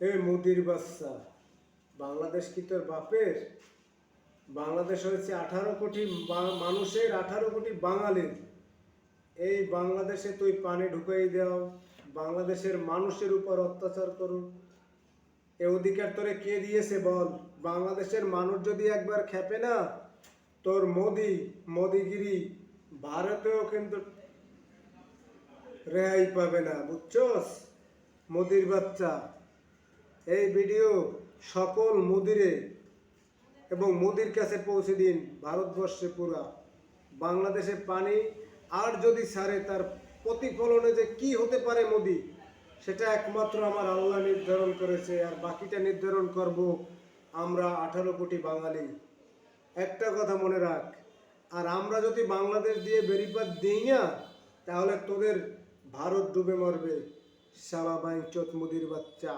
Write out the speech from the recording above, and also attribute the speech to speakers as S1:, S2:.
S1: এ মোদির বাচ্চা, বাংলাদেশ কি তোর বাপের? বাংলাদেশ হয়েছে 18 কোটি মানুষের, 18 কোটি বাঙালির। এই বাংলাদেশে তুই পানি ঢুকাই দাও, বাংলাদেশের মানুষের উপর অত্যাচার করো, এ অধিকার তোরে কে দিয়েছে বল? বাংলাদেশের মানুষ যদি একবার খেপে না, তোর মোদিগিরি ভারতেও কিন্তু রেহাই পাবে না, বুঝছস? মোদির বাচ্চা, এই ভিডিও সকল মোদিরে এবং মোদির কাছে পৌঁছে দিন, ভারতবর্ষে পুরা বাংলাদেশে পানি আর যদি ছাড়ে তার প্রতিফলনে যে কি হতে পারে মোদি, সেটা একমাত্র আমার আল্লাহ নির্ধারণ করেছে, আর বাকিটা নির্ধারণ করব আমরা 18 কোটি বাঙালি। একটা কথা মনে রাখ, আর আমরা যদি বাংলাদেশ দিয়ে বেরিপাত দিই না, তাহলে তোদের ভারত ডুবে মরবে, শালা বাইঞ্চোত মোদির বাচ্চা।